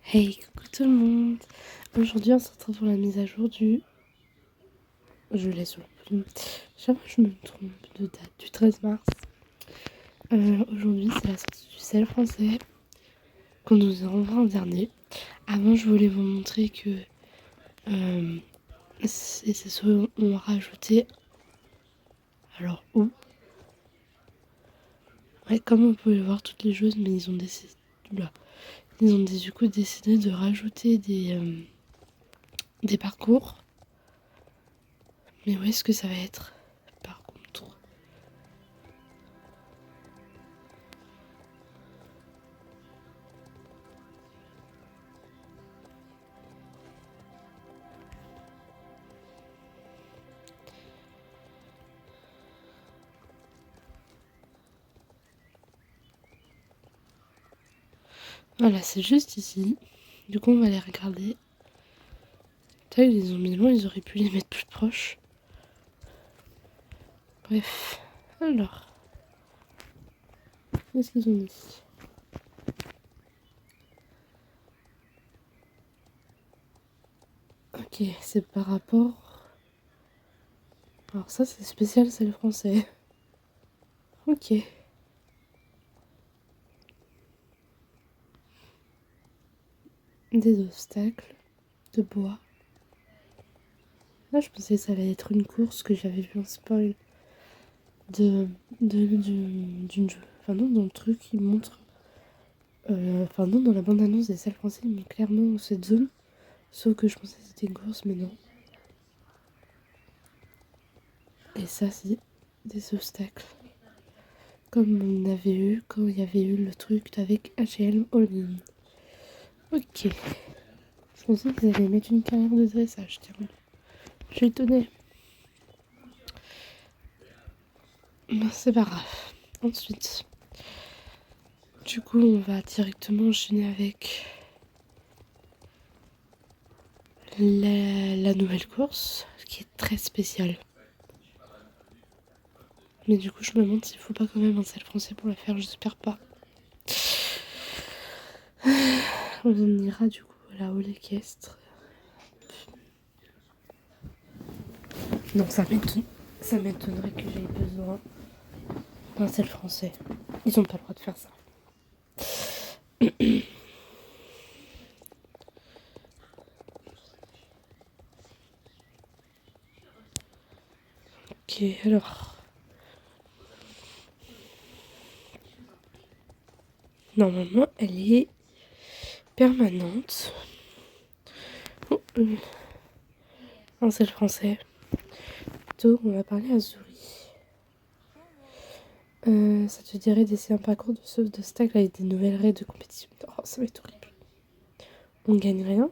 Hey, coucou tout le monde. Aujourd'hui, on se retrouve pour la mise à jour du... Je l'ai sur le plume. Chaque fois, je me trompe de date, du 13 mars. Aujourd'hui, c'est la sortie du sel français qu'on nous a envoyé en dernier. Avant, je voulais vous montrer que ces CSO ont rajouté... Alors, où ouais, comme on peut le voir, toutes les choses, mais ils ont décidé... Oula. Ils ont du coup décidé de rajouter des parcours. Mais où est-ce que ça va être, par contre? Voilà, c'est juste ici. Du coup, on va les regarder. Putain, ils les ont mis loin, ils auraient pu les mettre plus proches. Bref. Alors, qu'est-ce qu'ils ont mis? Ok, c'est par rapport... Alors ça, c'est spécial, c'est le français. Ok. Des obstacles de bois. Là, je pensais que ça allait être une course que j'avais vu en spoil de, d'une... Enfin non, dans le truc, ils montrent... Enfin non, dans la bande-annonce des salles français, ils montrent clairement cette zone. Sauf que je pensais que c'était une course, mais non. Et ça, c'est des obstacles. Comme on avait eu quand il y avait eu le truc avec H&M All-in. Ok. Je pensais qu'ils allaient mettre une carrière de dressage, tiens. Je suis étonnée. Ben, c'est pas grave. Ensuite, du coup, on va directement enchaîner avec la nouvelle course, qui est très spéciale. Mais du coup, je me demande s'il faut pas quand même un sel français pour la faire, j'espère pas. On ira du coup à la Hall équestre. Non, ça m'étonnerait que j'aie besoin d'un sel français. Ils ont pas le droit de faire ça. Ok, alors. Normalement, elle est permanente. Oh, un sel français. Plutôt, on va parler à Zuri. Ça te dirait d'essayer un parcours de sauve de stack avec des nouvelles règles de compétition. Oh, ça va être horrible. On gagne rien?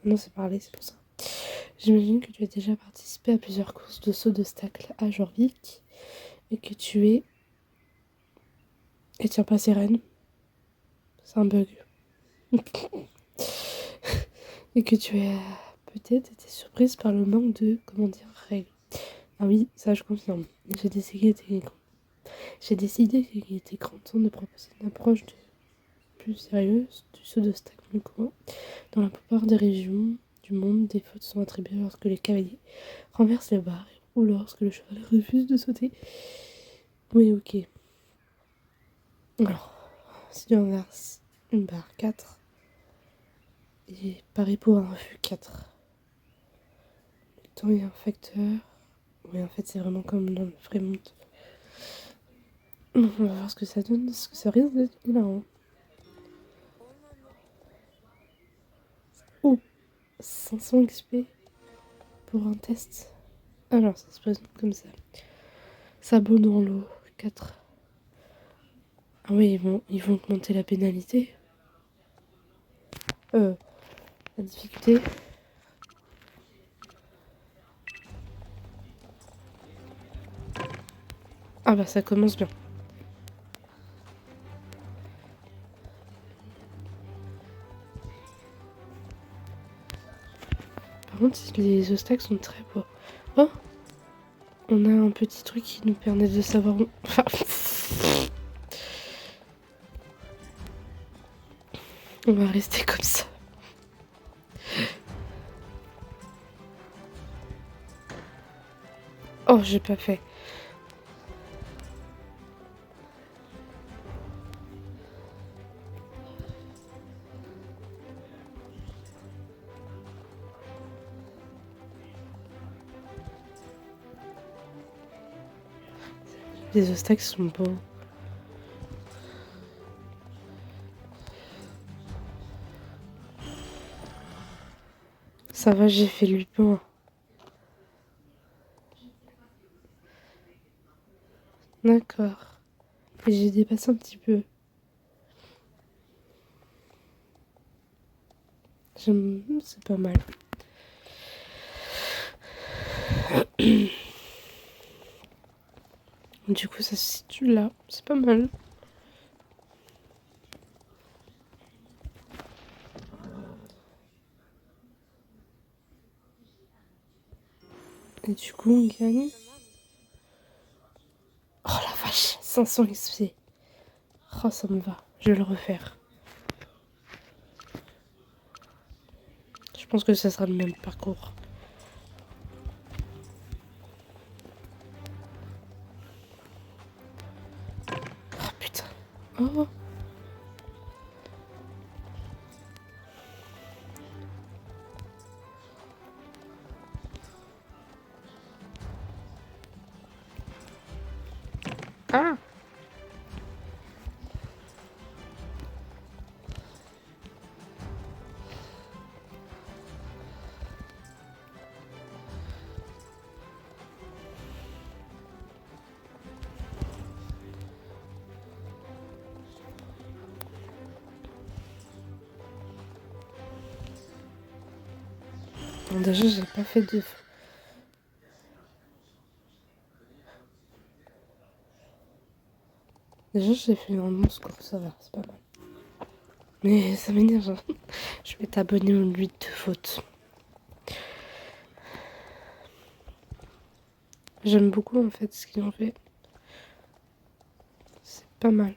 Non, c'est parler, c'est pour ça. J'imagine que tu as déjà participé à plusieurs courses de saut de stack à Jorvik et que tu es... Et tiens pas sirène. C'est un bug. Et que tu as peut-être été surprise par le manque de, comment dire, règles. Ah oui, ça je confirme. J'ai décidé qu'il était grand temps de proposer une approche plus sérieuse du saut de stack plus courant. Dans la plupart des régions du monde, des fautes sont attribuées lorsque les cavaliers renversent les barres ou lorsque le cheval refuse de sauter. Oui, ok. Alors, si tu renverses une barre 4, et pareil pour un refus 4. Le temps est un facteur. Oui, en fait, c'est vraiment comme dans le Fremont. On va voir ce que ça donne, parce que ça risque d'être hilarant. Oh, 500 XP pour un test. Alors, ça se présente comme ça. Sabot dans l'eau, 4. Ah oui, ils vont augmenter la pénalité. La difficulté. Ah bah ça commence bien. Par contre, les obstacles sont très beaux. Oh, on a un petit truc qui nous permet de savoir où... Enfin... On va rester comme ça. Oh, j'ai pas fait. Les obstacles sont beaux. Ça va, j'ai fait 8 points. D'accord. Et j'ai dépassé un petit peu. C'est pas mal. Du coup, ça se situe là. C'est pas mal. Et du coup, on gagne. Oh la vache, 500 XP. Oh, ça me va. Je vais le refaire. Je pense que ça sera le même parcours. Oh putain. Oh. Ah. Bon, déjà, j'ai pas fait de... Déjà, j'ai fait un bon score, ça va, c'est pas mal. Mais ça m'énerve. Je vais t'abonner au 8 de faute. J'aime beaucoup en fait ce qu'ils ont fait. C'est pas mal.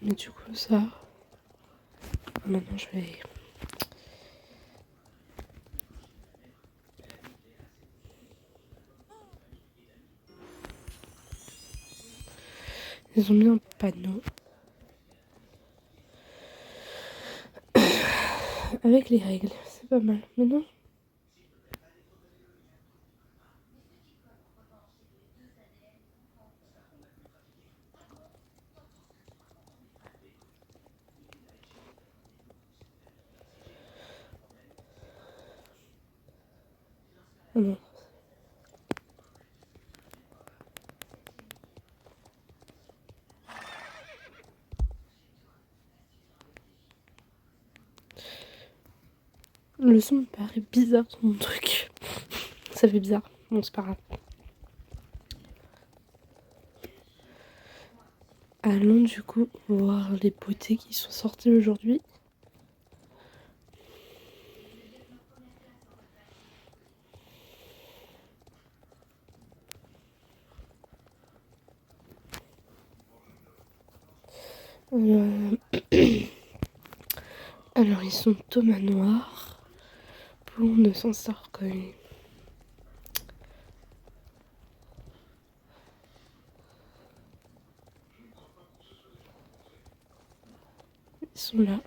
Mais du coup, ça. Maintenant, je vais. Ils ont mis un panneau. Avec les règles. C'est pas mal. Mais non. Ah non. Le son me paraît bizarre dans mon truc. Ça fait bizarre. Bon, c'est pas grave. Allons du coup voir les beautés qui sont sorties aujourd'hui. Euh, Alors, ils sont Thomas Noir. Pour ne s'en sort reconnu. Ils sont là.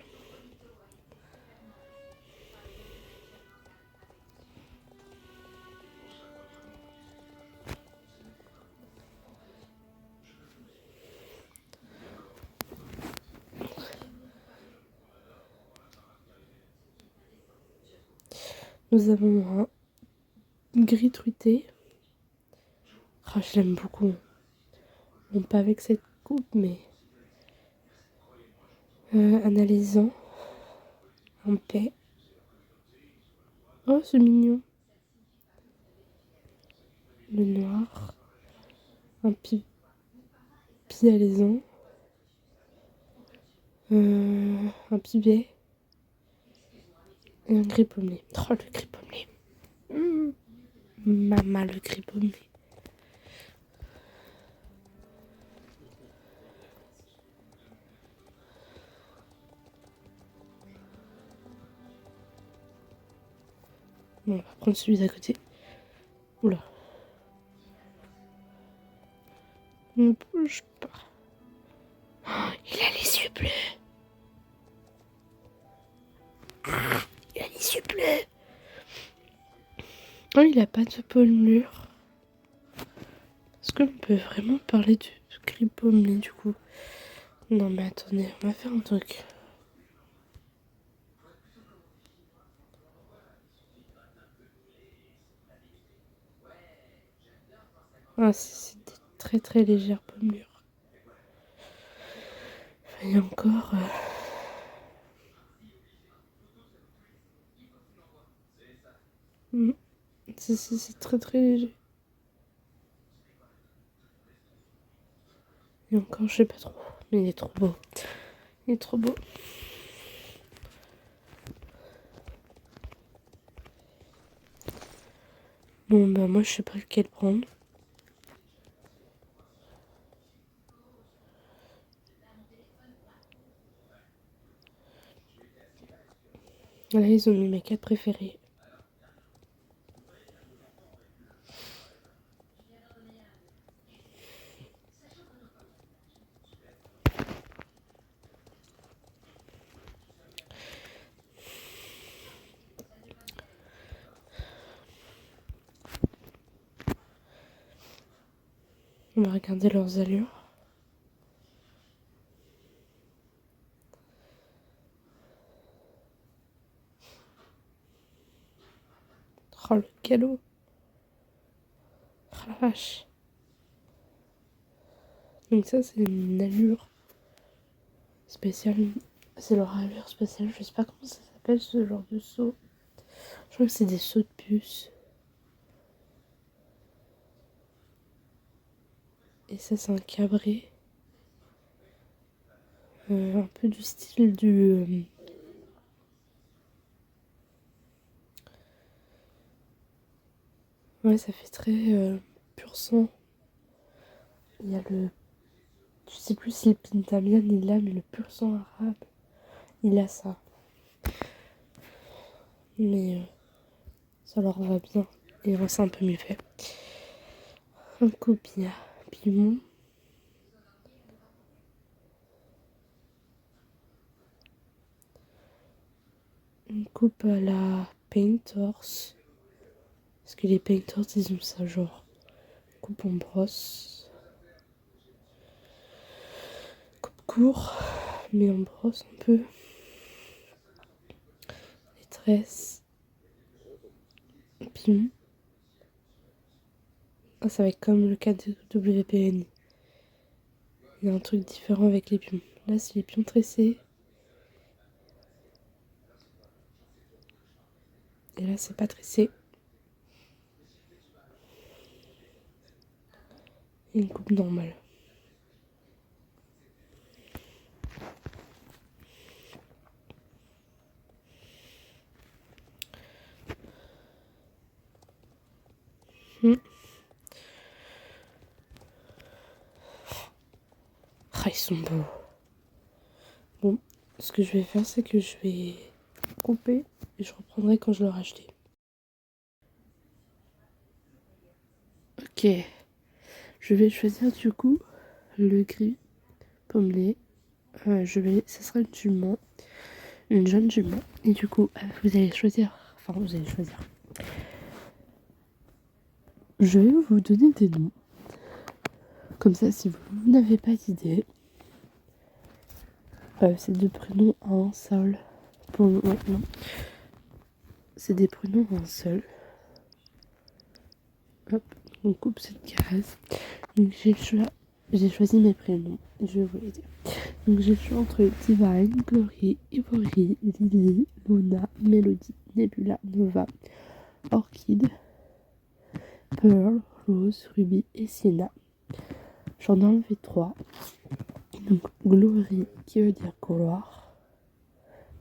Nous avons un gris truité. Oh, je l'aime beaucoup. Bon, pas avec cette coupe, mais un alezan, un paix. Oh, c'est mignon. Le noir, un alezan, un pibet et un gris pommelé. Oh, le gris pommelé. Maman, le gris pommelé. Bon, on va prendre celui d'à côté. Oula. Ne bouge pas. Oh, il a les yeux bleus. Il a les yeux bleus. Oh, il a pas de pommure. Est-ce qu'on peut vraiment parler de gris pommelé du coup? Non mais attendez, on va faire un truc. Ah, c'est des très très légères pommures. Et encore... c'est très très léger. Et encore, je sais pas trop. Mais il est trop beau. Il est trop beau. Bon, bah moi, je sais pas lequel prendre. Là, ils ont mis mes 4 préférés. On va regarder leurs allures. Oh, le galop. Oh la vache. Donc ça, c'est une allure spéciale. C'est leur allure spéciale. Je sais pas comment ça s'appelle, ce genre de saut. Je crois que c'est des sauts de puce. Et ça, c'est un cabré. Un peu du style du... Ouais, ça fait très pur sang. Il y a le... Je sais plus si le Pintamian il l'a, mais le pur sang arabe, il a ça. Mais ça leur va bien. Et moi, c'est un peu mieux fait. Un copia piment. Une coupe à la Painters. Parce que les Painters, ils ont ça genre. Coupe en brosse. Coupe court, mais en brosse un peu. Les tresses. Piment. Ah, ça va être comme le cas de WPN. Il y a un truc différent avec les pions. Là, c'est les pions tressés. Et là, c'est pas tressé. Et une coupe normale. Ah, ils sont beaux. Bon, ce que je vais faire, c'est que je vais couper et je reprendrai quand je l'aurai acheté. Ok, je vais choisir du coup le gris pommelé. Ce sera une jument, une jeune jument. Et du coup, vous allez choisir. Enfin, vous allez choisir. Je vais vous donner des noms. Comme ça, si vous n'avez pas d'idée, c'est deux prénoms à un seul. Ouais, non. C'est des prénoms à un seul. Hop, on coupe cette case. Donc j'ai choisi mes prénoms. Je vais vous les dire. Donc j'ai le choix entre Divine, Glory, Ivory, Lily, Luna, Melody, Nebula, Nova, Orchid, Pearl, Rose, Ruby et Sienna. J'en ai enlevé 3. Donc Glory qui veut dire couloir.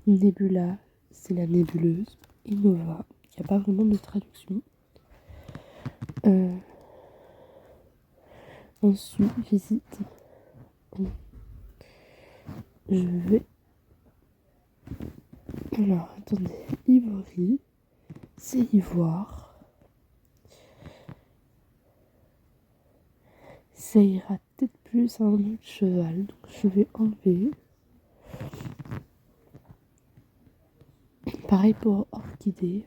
Nebula, c'est la nébuleuse. Et Nova, il n'y a pas vraiment de traduction. Ensuite, j'hésite. Je vais... Alors, attendez. Ivory, c'est ivoire. Ça ira peut-être plus à un autre cheval, donc je vais enlever. Pareil pour orchidée,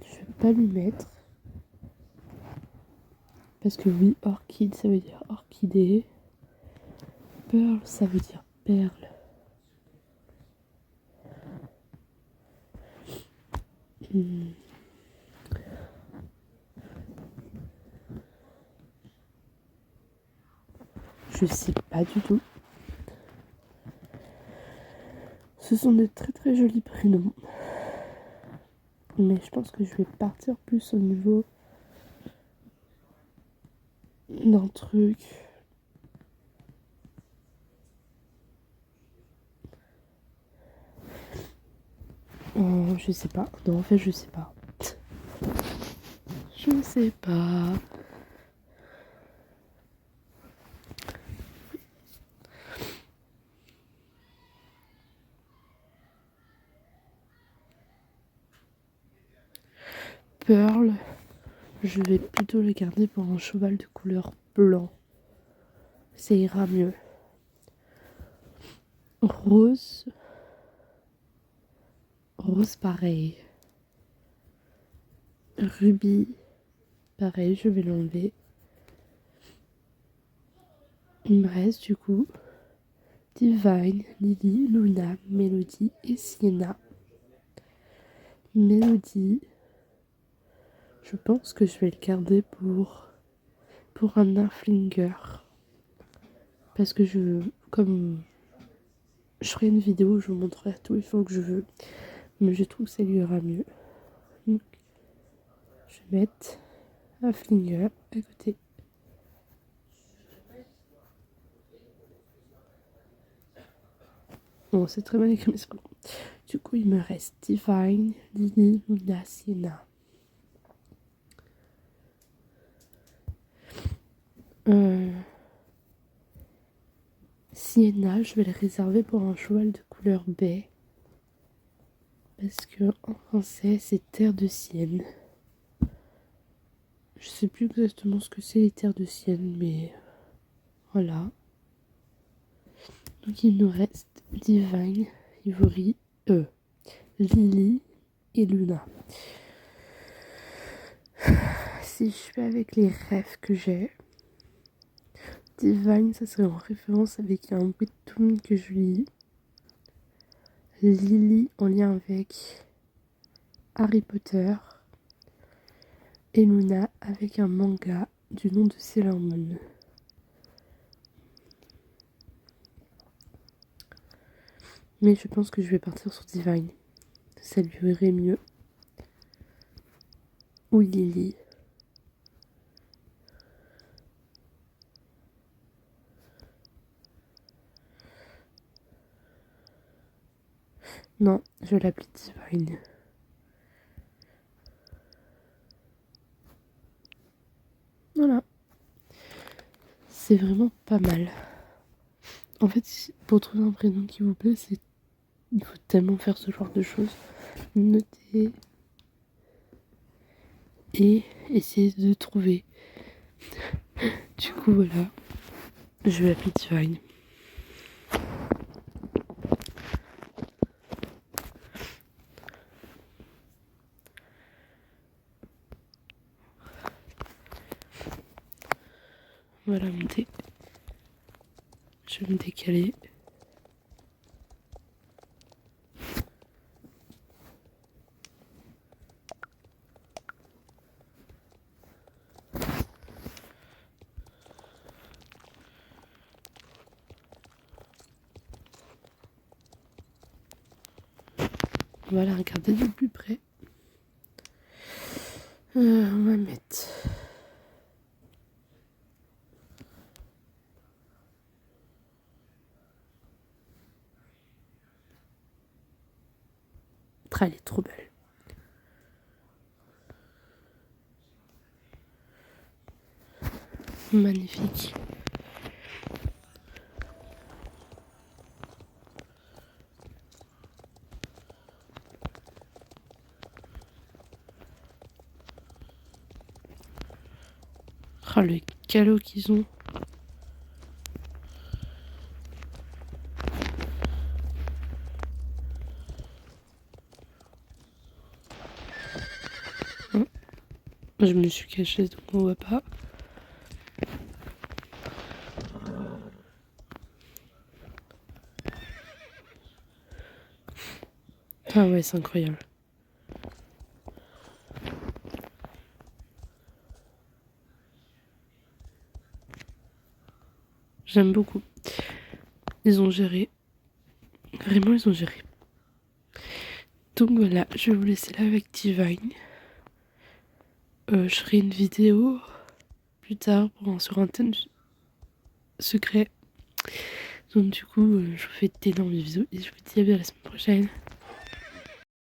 je vais pas lui mettre. Parce que oui, orchide ça veut dire orchidée. Pearl ça veut dire perle. Je sais pas du tout. Ce sont de très très jolis prénoms. Mais je pense que je vais partir plus au niveau d'un truc. Je sais pas. Non, en fait, je sais pas. Je sais pas. Pearl, je vais plutôt le garder pour un cheval de couleur blanc. Ça ira mieux. Rose. Rose, pareil. Ruby, pareil, je vais l'enlever. Il me reste du coup Divine, Lily, Luna, Melody et Sienna. Melody, je pense que je vais le garder pour un inflinger. Parce que comme je ferai une vidéo où je vous montrerai tout, il faut que je veux. Mais je trouve que ça lui ira mieux. Donc, je vais mettre inflinger à côté. Bon, c'est très mal écrit, mais c'est pas grave. Du coup, il me reste Divine, Lily, Luna, Sienna. Sienna, je vais le réserver pour un cheval de couleur baie. Parce que en français, c'est terre de Sienne. Je sais plus exactement ce que c'est les terres de Sienne, mais voilà. Donc il nous reste Divine, Ivory, Lily et Luna. Si je fais avec les rêves que j'ai, Divine, ça serait en référence avec un webtoon que je lis. Lily en lien avec Harry Potter. Et Luna avec un manga du nom de Sailor Moon. Mais je pense que je vais partir sur Divine. Ça lui irait mieux. Ou Lily. Non, je l'appelle Divine. Voilà. C'est vraiment pas mal. En fait, pour trouver un prénom qui vous plaît, il faut tellement faire ce genre de choses. Noter et essayer de trouver. Du coup, voilà. Je vais l'appeler Divine. Voilà mon thé. Je vais me décaler. Voilà, regardez de plus près. On va mettre elle est trop belle. Magnifique. Oh, le calot qu'ils ont. Hein, je me suis cachée donc on voit pas. Ah ouais, c'est incroyable. J'aime beaucoup. Ils ont géré. Vraiment, ils ont géré. Donc voilà, je vais vous laisser là avec Divine. Je ferai une vidéo plus tard sur un thème secret. Donc du coup, je vous fais d'énormes bisous et je vous dis à bien la semaine prochaine.